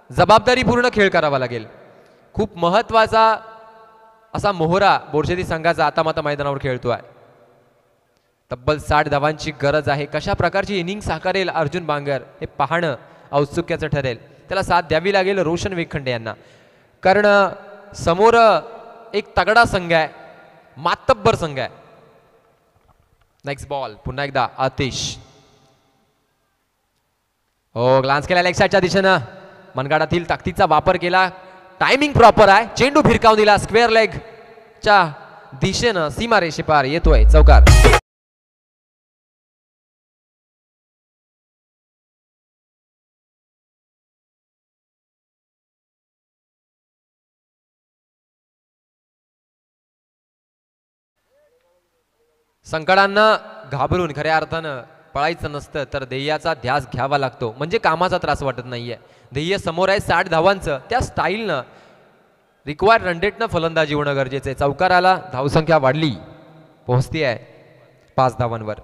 जबाबदारीपूर्ण खेळ करावा लागेल. खूप महत्वाचा असा मोहरा बोरशेती संघाचा आता मात्र मैदानावर खेळतोय. तब्बल 60 धावांची गरज आहे. कशा प्रकारची इनिंग साकारेल अर्जुन बांगर हे पाहणं औत्सुक्याचं ठरेल. त्याला साथ द्यावी लागेल रोशन वेखंडे यांना, कारण समोर एक तगडा संघ आहे, मातब्बर संघ आहे. Next ball. पुन्हा एकदा आतिश. हो, ग्लान्स केला लेग साइडच्या दिशेनं. मनगाडातील ताकदीचा वापर केला. टायमिंग प्रॉपर आहे. चेंडू भिरकावून दिला स्क्वेअर लेग च्या दिशेनं. सीमारेषे पार येतोय चौकार. संकटांना घाबरून खऱ्या अर्थानं पळायचं नसतं तर ध्येयाचा ध्यास घ्यावा लागतो. म्हणजे कामाचा त्रास वाटत नाहीये. ध्येय समोर आहे 60 धावांचं. त्या स्टाईलनं रिक्वायर्ड रन रेटनं फलंदाजी होणं गरजेचं आहे. चौकाराला धावसंख्या वाढली, पोहोचती आहे 5 धावांवर.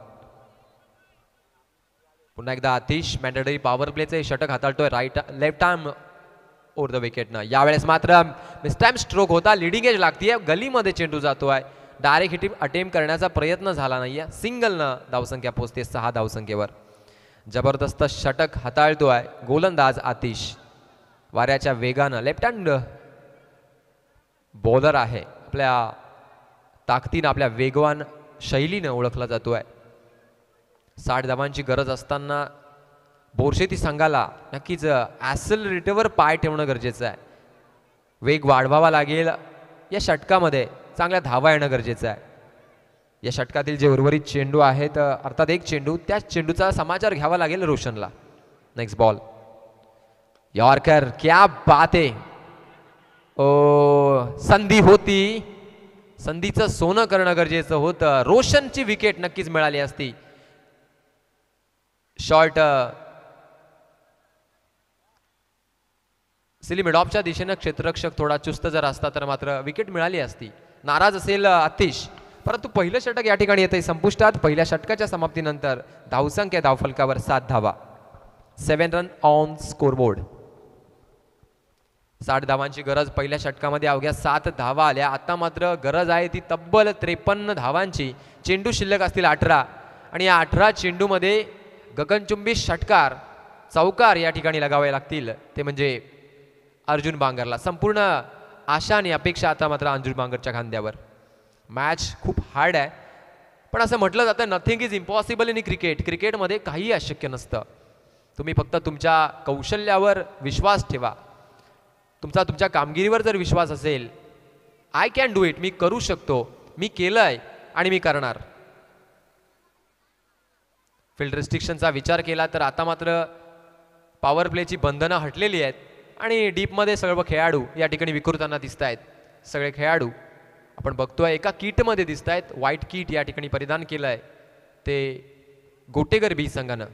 पुन्हा एकदा आतिश मॅन्डेटरी पॉवर प्लेचे षटक हाताळतोय लेफ्ट आर्म ओव्हर द विकेटनं. यावेळेस मात्र मिसटाइम स्ट्रोक होता. लिडिंग एज लागतीये. गलीमध्ये चेंडू जातोय. डायरेक्ट हिट अटेम्प्ट करण्याचा प्रयत्न झाला नाहीये. सिंगलनं धावसंख्या पोहोचते 6 धावसंख्येवर. जबरदस्त षटक हाताळतोय गोलंदाज आतिश. वाऱ्याच्या वेगानं लेफ्ट हँड बॉलर आहे. आपल्या ताकदीनं आपल्या वेगवान शैलीनं ओळखला जातोय. 60 धावांची गरज असताना बोरशेती संघाला नक्कीच ॲक्सेलरेटरवर पाय ठेवणं गरजेचं आहे. वेग वाढवावा लागेल. या षटकामध्ये चांगल्या धावा येणं गरजेचं आहे. या षटकातील जे उर्वरित चेंडू आहेत, अर्थात एक चेंडू, त्या चेंडूचा समाचार घ्यावा लागेल रोशनला. Next ball. यॉर्कर, क्या बात आहे. ओ, संधी होती. संधीचं सोनं करणं गरजेचं होतं. रोशनची विकेट नक्कीच मिळाली असती. शॉर्ट सिलिमिड ऑफच्या दिशेनं क्षेत्ररक्षक थोडा चुस्त जर असता तर मात्र विकेट मिळाली असती. नाराज असेल आतिश, परंतु पहिलं षटक या ठिकाणी येते संपुष्टात. पहिल्या षटकाच्या समाप्तीनंतर धावसंख्या धावफलकावर 7 धावा. 7 रन ऑन स्कोरबोर्ड. 60 धावांची गरज. पहिल्या षटकामध्ये अवघ्या 7 धावा आल्या. आता मात्र गरज आहे ती तब्बल 53 धावांची. चेंडू शिल्लक असतील 18 आणि या 18 चेंडूमध्ये गगनचुंबी षटकार, चौकार या ठिकाणी लगावे लागतील. ते म्हणजे अर्जुन बांगरला. संपूर्ण आशा आणि अपेक्षा आता मात्र अर्जुन बांगरच्या खांद्यावर. मॅच खूप हार्ड आहे. पण असं म्हटलं जातं nothing is impossible in cricket. क्रिकेटमध्ये काहीही अशक्य नसतं. तुम्ही फक्त तुमच्या कौशल्यावर विश्वास ठेवा. तुमच्या कामगिरीवर जर विश्वास असेल, आय कॅन डू इट, मी करू शकतो, मी केलंय आणि मी करणार. फील्ड रिस्ट्रिक्शनचा विचार केला तर आता मात्र पॉवर प्लेची बंधनं हटलेली आहेत आणि डीपमध्ये सर्व खेळाडू या ठिकाणी विखुरताना दिसत आहेत. सगळे खेळाडू आपण बघतोय एका किटमध्ये दिसत आहेत. व्हाईट किट या ठिकाणी परिधान केलं आहे ते गोटेगर बी संघानं.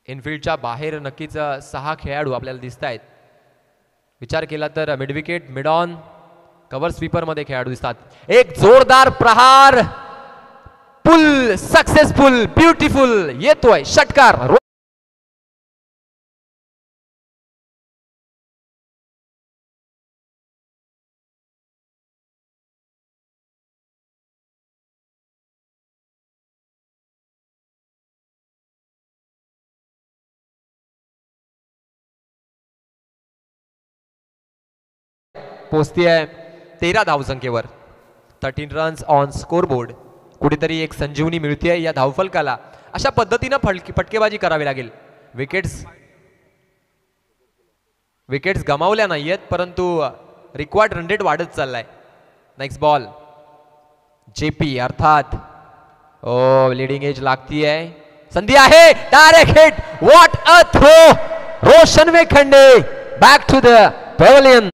इनफिल्डच्या बाहेर नक्कीच 6 खेळाडू आपल्याला दिसत आहेत. विचार केला तर mid wicket, mid on, cover स्वीपरमध्ये खेळाडू दिसतात. एक जोरदार प्रहार, पुल सक्सेसफुल, ब्युटिफुल, येतोय षटकार. पोचती आहे 13 धावसंख्येवर. 13 रन्स ऑन स्कोरबोर्ड. कुठेतरी एक संजीवनी मिळते या धावफलकाला. अशा पद्धतीनं फटकेबाजी करावी लागेल. विकेट्स गमावल्या नाहीयेत, परंतु रिक्वायर्ड रन रेट वाढत चाललाय. नेक्स्ट बॉल जेपी अर्थात लीडिंग एज लागती आहे. संधी आहे, direct hit, what a throw, Roshan Vekhande back to the pavilion.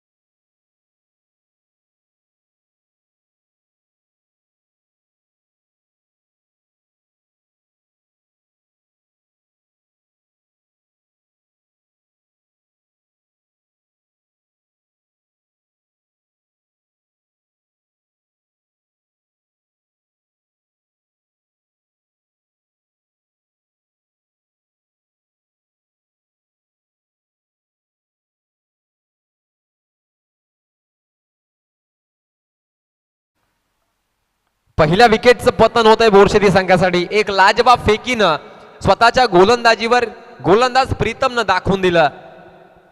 पहिल्या विकेटचं पतन होत आहे बोरशेती संघासाठी. एक लाजवाब फेकीनं स्वतःच्या गोलंदाजीवर गोलंदाज प्रीतमनं दाखवून दिलं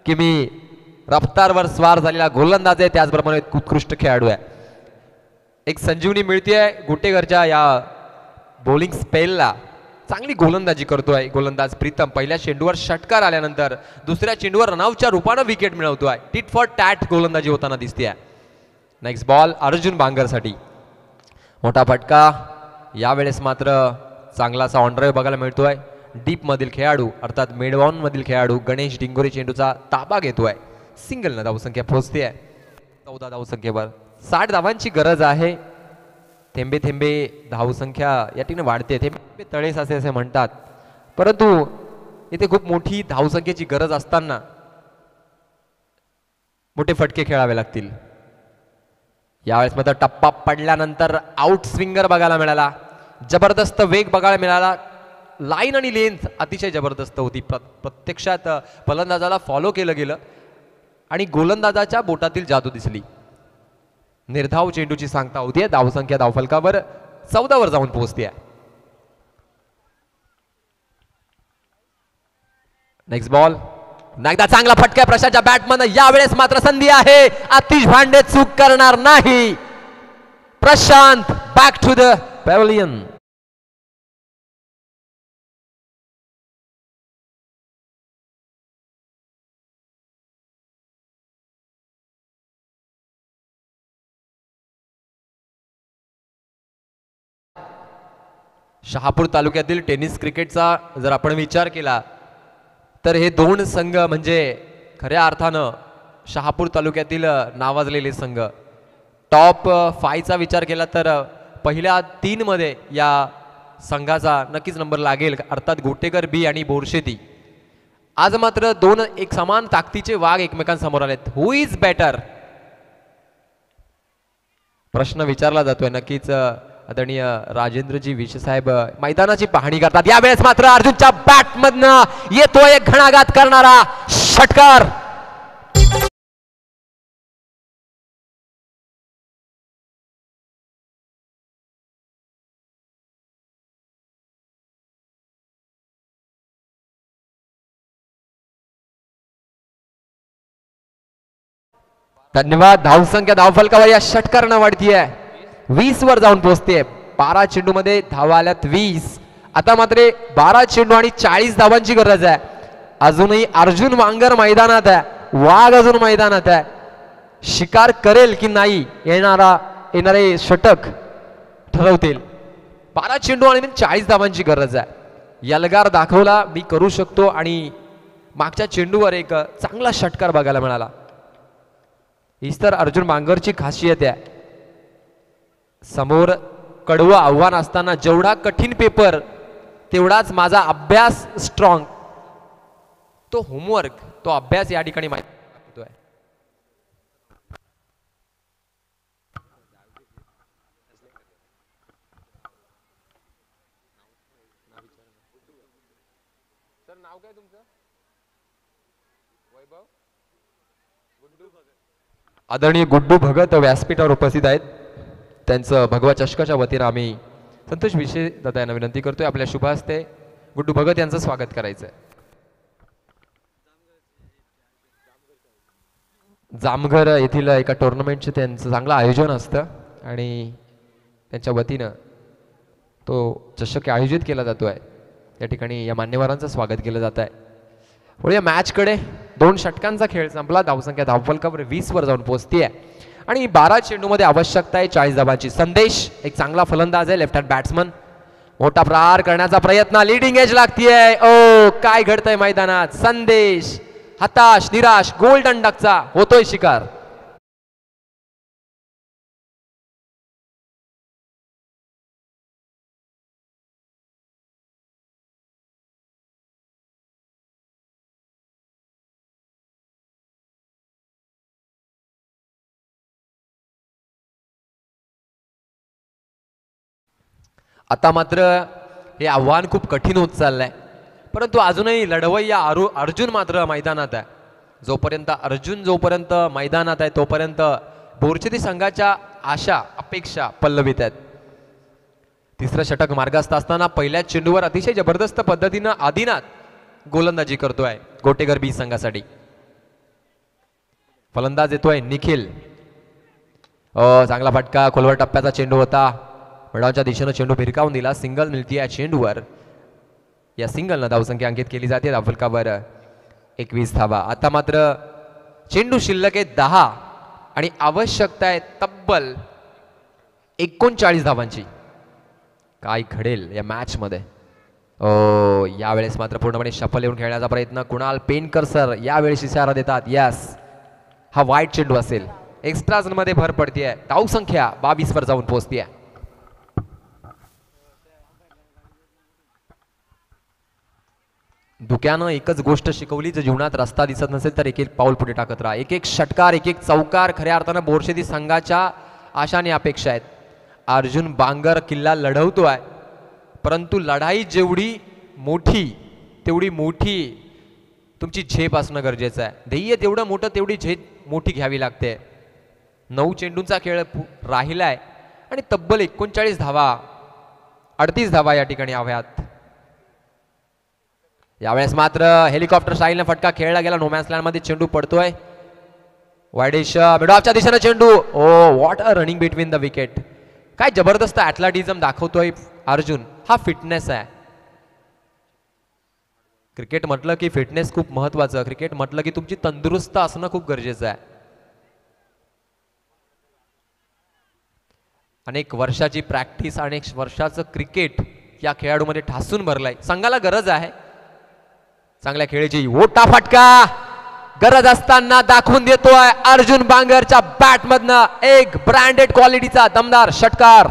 की मी रफ्तारवर स्वार झालेला गोलंदाज आहे, त्याचप्रमाणे उत्कृष्ट खेळाडू आहे. एक संजीवनी मिळतेय गुटेघरच्या या बॉलिंग स्पेलला. चांगली गोलंदाजी करतोय गोलंदाज प्रीतम. पहिल्या चेंडूवर षटकार आल्यानंतर दुसऱ्या चेंडूवर रनआउटच्या रूपानं विकेट मिळवतोय. टिट फॉर टॅट गोलंदाजी होताना दिसते. नेक्स्ट बॉल अर्जुन बांगरसाठी. मोठा फटका. यावेळेस मात्र चांगलासा ऑन ड्राईव्ह बघायला मिळतोय. डीप मधील खेळाडू अर्थात मिडऑन मधील खेळाडू गणेश डिंगोरे चेंडूचा ताबा घेतोय. सिंगल न धावसंख्या पोहोचते आहे 14 धावसंख्येवर. 60 धावांची गरज आहे. थेंबे थेंबे धावसंख्या या ठिकाणी वाढते. थेंबे तळे साचे असे म्हणतात, परंतु इथे खूप मोठी धावसंख्येची गरज असताना मोठे फटके खेळावे लागतील. यावेळेस मात्र टप्पा पडल्यानंतर आउट स्विंगर बघायला मिळाला. जबरदस्त वेग बघायला मिळाला. लाईन आणि लेंथ अतिशय जबरदस्त होती. प्रत्यक्षात फलंदाजाला फॉलो केलं गेलं आणि गोलंदाजाच्या बोटातील जादू दिसली. निर्धाव चेंडूची सांगता होती. धावसंख्या धावफलकावर 14 वर जाऊन पोहोचते. Next ball. एकदा चांगला फटका प्रशाच्या बॅटमन. यावेळेस मात्र संधी आहे. आतिश भांडे चूक करणार नाही. Prashant back to the pavilion. Shahapur तालुक्यातील टेनिस क्रिकेटचा जर आपण विचार केला तर हे दोन संघ म्हणजे खऱ्या अर्थानं शहापूर तालुक्यातील नावाजलेले संघ. टॉप 5चा विचार केला तर पहिल्या 3 मध्ये या संघाचा नक्कीच नंबर लागेल, अर्थात गोटेकर बी आणि बोरशेती. आज मात्र दोन एक समान ताकदीचे वाघ एकमेकांसमोर आलेत. हु इज बेटर प्रश्न विचारला जातोय. नक्कीच आदरणीय राजेंद्रजी विशे साहेब मैदानाची पाहणी करतात. यावेळेस मात्र अर्जुनच्या बॅटमधनं येतोय एक घणाघात करणारा षटकार. धन्यवाद. धावसंख्या धावफलकावर या षटकारानं वाढतीये. 20 वर जाऊन पोहोचते. 12 चेंडूमध्ये धावा आल्यात 20. आता मात्र 12 चेंडू आणि 40 धावांची गरज आहे. अजूनही अर्जुन बांगर मैदानात आहे, वाघ अजून मैदानात आहे. शिकार करेल की नाही येणारे षटक ठरवतील. 12 चेंडू आणि 40 धावांची गरज आहे. यलगार दाखवला मी करू शकतो आणि मागच्या चेंडूवर एक चांगला षटकार बघायला मिळाला. हीच तर अर्जुन बांगरची खासियत आहे. समोर कडवं आव्हान असताना जेवढा कठीण पेपर तेवढाच माझा अभ्यास स्ट्रॉंग. तो होमवर्क, तो अभ्यास या ठिकाणी माहिती आहे. सर नाव काय तुमचं? वैभव आदरणीय गुड्डू भगत व्यासपीठावर उपस्थित आहेत. त्यांचं भगवा चषकाच्या वतीनं आम्ही संतोष विषय दादा यांना विनंती करतोय आपल्या शुभ हस्ते गुड्डू भगत यांचं स्वागत करायचं आहे. जामघर येथील एका टुर्नामेंटचे त्यांचं चांगलं आयोजन असतं आणि त्यांच्या वतीनं तो चषक आयोजित केला जातोय. या ठिकाणी या मान्यवरांचं स्वागत केलं जात आहे. पुढे मॅचकडे 2 षटकांचा खेळ संपला. धावसंख्या धावफलकावर 20 वर जाऊन पोहोचतीये आणि 12 चेंडूमध्ये आवश्यकता आहे 40 धावांची. संदेश एक चांगला फलंदाज आहे, लेफ्ट हँड बॅट्समन. मोठा प्रहार करण्याचा प्रयत्न, लीडिंग एज लागतीये. ओ काय घडतंय मैदानात. संदेश हताश निराश, गोल्डन डकचा होतोय शिकार. आता मात्र हे आव्हान खूप कठीण होत चाललंय, परंतु अजूनही लढवय्या अर्जुन मात्र मैदानात आहे. जोपर्यंत मैदानात आहे तोपर्यंत बोरचेती संघाच्या आशा अपेक्षा पल्लवित आहेत. तिसरं षटक मार्गस्थ असताना पहिल्या चेंडूवर अतिशय जबरदस्त पद्धतीनं आदिनाथ गोलंदाजी करतोय गोटेगर बी संघासाठी. फलंदाज येतोय निखिल. चांगला फटका, खोलवर टप्प्याचा चेंडू होता. मिडॉनच्या दिशेनं चेंडू भिरकावून दिला. सिंगल मिळते या चेंडूवर. या सिंगलनं धावसंख्या अंकित केली जाते. धावफलकावर 21 धावा. आता मात्र चेंडू शिल्लक आहे 10 आणि आवश्यकता आहे तब्बल 39 धावांची. काय घडेल या मॅच मध्ये. यावेळेस मात्र पूर्णपणे शफल येऊन खेळण्याचा प्रयत्न. कुणाल पेनकर सर यावेळेस इशारा देतात. यस, हा वाईट चेंडू असेल. एक्स्ट्रा झोन मध्ये भर पडतीये. धावसंख्या 22 वर जाऊन पोहोचतीये. धुक्यानं एकच गोष्ट शिकवली, जर जीवनात रस्ता दिसत नसेल तर एक एक पाऊल पुढे टाकत राहा. एक एक षटकार, एक एक चौकार खऱ्या अर्थानं बोरशेती संघाच्या आशाने अपेक्षा आहेत. अर्जुन बांगर किल्ला लढवतोय, परंतु लढाई जेवढी मोठी तेवढी मोठी तुमची झेप असणं गरजेचं आहे. ध्येय तेवढं मोठं तेवढी झेप मोठी घ्यावी लागते. 9 चेंडूंचा खेळ राहिलाय आणि तब्बल 39 धावा, 38 धावा या ठिकाणी हव्यात. यावेळेस मात्र हेलिकॉप्टर स्टाईलने फटका खेळला गेला. नोमॅन्स लँड मध्ये चेंडू पडतोय. वायडेश मिडऑफच्या दिशेने चेंडू. What a running between the wicket. काय जबरदस्त ॲथलेटिझम दाखवतोय अर्जुन. हा फिटनेस आहे. क्रिकेट म्हटलं की फिटनेस खूप महत्वाचं. क्रिकेट म्हटलं की तुमची तंदुरुस्त असणं खूप गरजेचं आहे. अनेक वर्षाची प्रॅक्टिस, अनेक वर्षाचं क्रिकेट या खेळाडूमध्ये ठासून भरलाय. संघाला गरज आहे चांगल्या खेळीची. मोठा फटका गरज असताना दाखवून देतोय अर्जुन बांगरच्या बॅट मधनं एक ब्रँडेड क्वालिटीचा दमदार षटकार.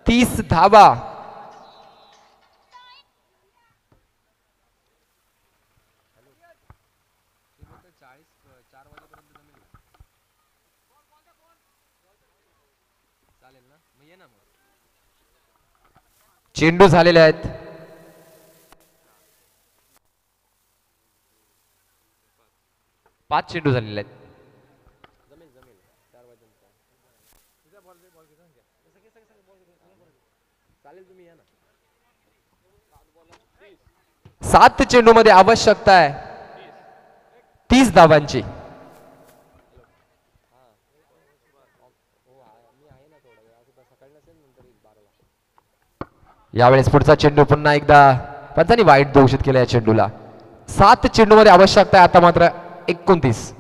तीस धावा. चेंडू झालेले आहेत. पाच चेंडू झालेले आहेत. 7 चेंडू मध्ये आवश्यकता आहे 30 धावांची. यावेळेस पुढचा चेंडू पुन्हा एकदा पंचांनी वाईट घोषित केलं या चेंडूला. 7 चेंडूमध्ये आवश्यकता आहे आता मात्र 29.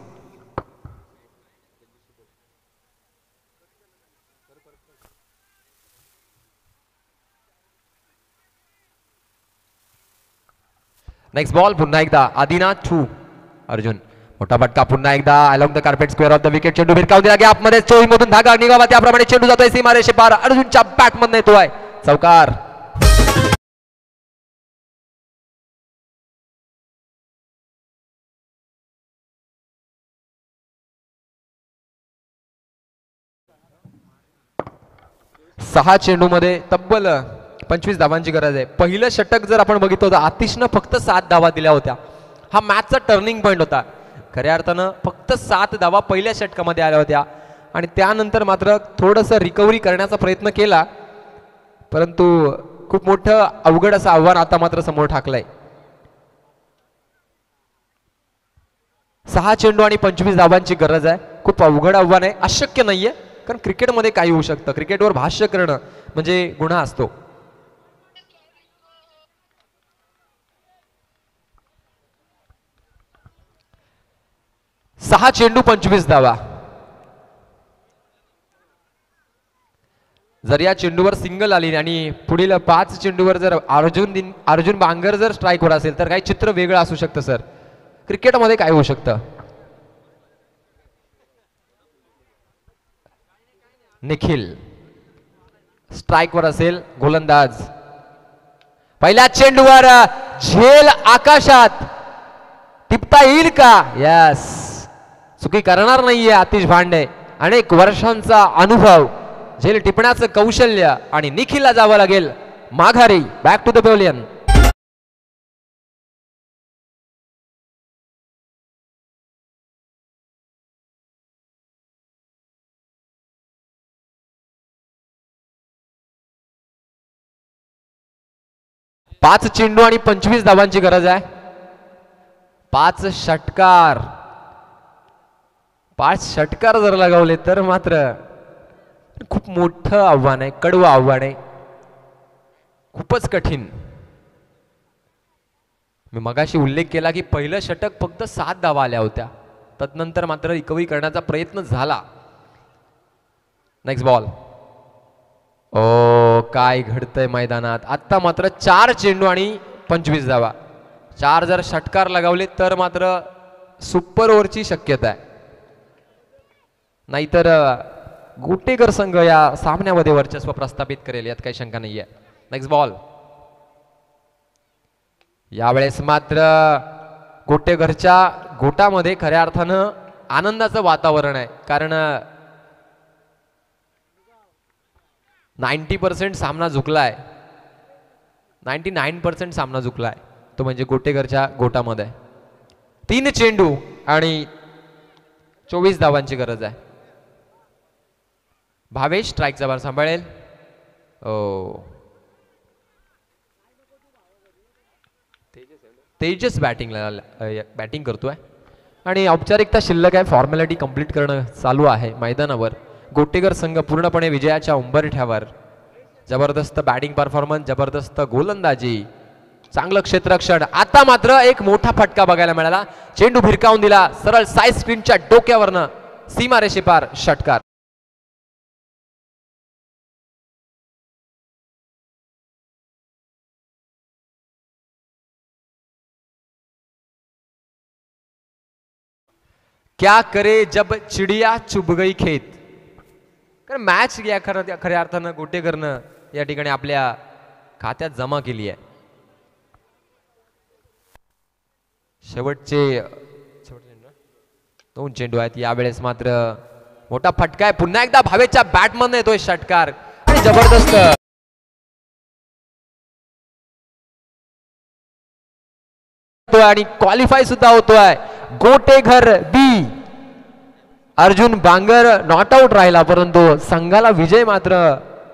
नेक्स्ट बॉल पुन्हा एकदा आदिनाथ टू अर्जुन. मोठा फटका पुन्हा एकदा along the carpet square of the wicket. चेंडू भिरकावून दिला गॅप मध्ये, चोळी मधून धागा निघावा त्याप्रमाणे चेंडू जातोय सीमारेषे पार. अर्जुनच्या बॅट मधून येतोय चौकार. सहा चेंडू मध्ये तब्बल 25 धावांची गरज आहे. पहिलं षटक जर आपण बघितलं तर आतिशनं फक्त 7 धावा दिल्या होत्या. हा मॅचचा टर्निंग पॉइंट होता. खऱ्या अर्थानं फक्त 7 धावा पहिल्या षटकामध्ये आल्या होत्या आणि त्यानंतर मात्र थोडंसं रिकव्हरी करण्याचा प्रयत्न केला, परंतु खूप मोठं अवघड असं आव्हान आता मात्र समोर ठाकलंय. 6 चेंडू आणि 25 धावांची गरज आहे. खूप अवघड आव्हान आहे, अशक्य नाहीये, कारण क्रिकेटमध्ये काही होऊ शकतं. क्रिकेटवर भाष्य करणं म्हणजे गुन्हा असतो. सहा चेंडू 25 धावा. जर या चेंडूवर सिंगल आली आणि पुढील 5 चेंडूवर जर अर्जुन बांगर जर स्ट्राईकवर असेल तर काही चित्र वेगळं असू शकतं सर. क्रिकेटमध्ये काय होऊ शकतं. निखिल स्ट्राईकवर असेल, गोलंदाज पहिल्या चेंडूवर झेल आकाशात टिपता येईल का. यस, चुकी करणार नाहीये आतिश भांडे. अनेक वर्षांचा अनुभव, झेल टिपण्याचं कौशल्य आणि निखिलला जावं लागेल माघारी. Back to the pavilion. पाच चेंडू आणि 25 धावांची गरज आहे. 5 षटकार. 5 षटकार जर लगावले तर मात्र खूप मोठं आव्हान आहे, कडवं आव्हान आहे, खूपच कठीण. मी मगाशी उल्लेख केला की पहिलं षटक फक्त 7 धावा आल्या होत्या, तदनंतर मात्र रिकव्हरी करण्याचा प्रयत्न झाला. Next ball. ओ, काय घडतंय मैदानात. आता मात्र 4 चेंडू आणि 25 धावा. 4 जर षटकार लगावले तर मात्र सुपर ओव्हरची शक्यता आहे, नाहीतर गोटेकर संघ या सामन्यामध्ये वर्चस्व प्रस्थापित करेल, यात काही शंका नाहीये. Next ball. यावेळेस मात्र गोटेकरच्या गोटामध्ये खऱ्या अर्थानं आनंदाचं वातावरण आहे, कारण 90% सामना झुकलाय. 99% सामना झुकलाय, तो म्हणजे गोटेकरच्या गोटामध्ये. 3 चेंडू आणि 24 धावांची गरज आहे. भावेश स्ट्राईकचा भार सांभाळेल. तेजस बॅटिंग करतोय आणि औपचारिकता शिल्लक आहे, फॉर्मॅलिटी कंप्लीट करणं चालू आहे मैदानावर. गोटेकर संघ पूर्णपणे विजयाच्या उंबरठ्यावर. जबरदस्त बॅटिंग परफॉर्मन्स, जबरदस्त गोलंदाजी, चांगलं क्षेत्ररक्षण. आता मात्र एक मोठा फटका बघायला मिळाला. चेंडू भिरकावून दिला सरळ साईड स्क्रीनच्या डोक्यावरनं, सीमारेषे पार षटकार. क्या करे जब चिडिया चुभ गई खेत. कारण मॅच या खऱ्या अर्थानं गोटेकरनं या ठिकाणी आपल्या खात्यात जमा केली आहे. शेवटचे 2 चेंडू आहेत. यावेळेस मात्र मोठा फटका आहे. पुन्हा एकदा भावेच्या बॅटमधून येतोय षटकार आणि जबरदस्त आणि क्वालिफाय सुद्धा होतोय. गोटेघर बी. अर्जुन बांगर नॉट आउट राहिला, परंतु संघाला विजय मात्र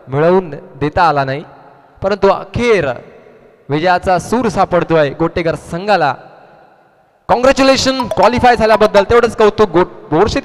मिळवून देता आला नाही. परंतु अखेर विजयाचा सूर सापडतोय गोटेकर संघाला. कॉंग्रॅच्युलेशन क्वालिफाय झाल्याबद्दल. तेवढंच कौतुक बोरशे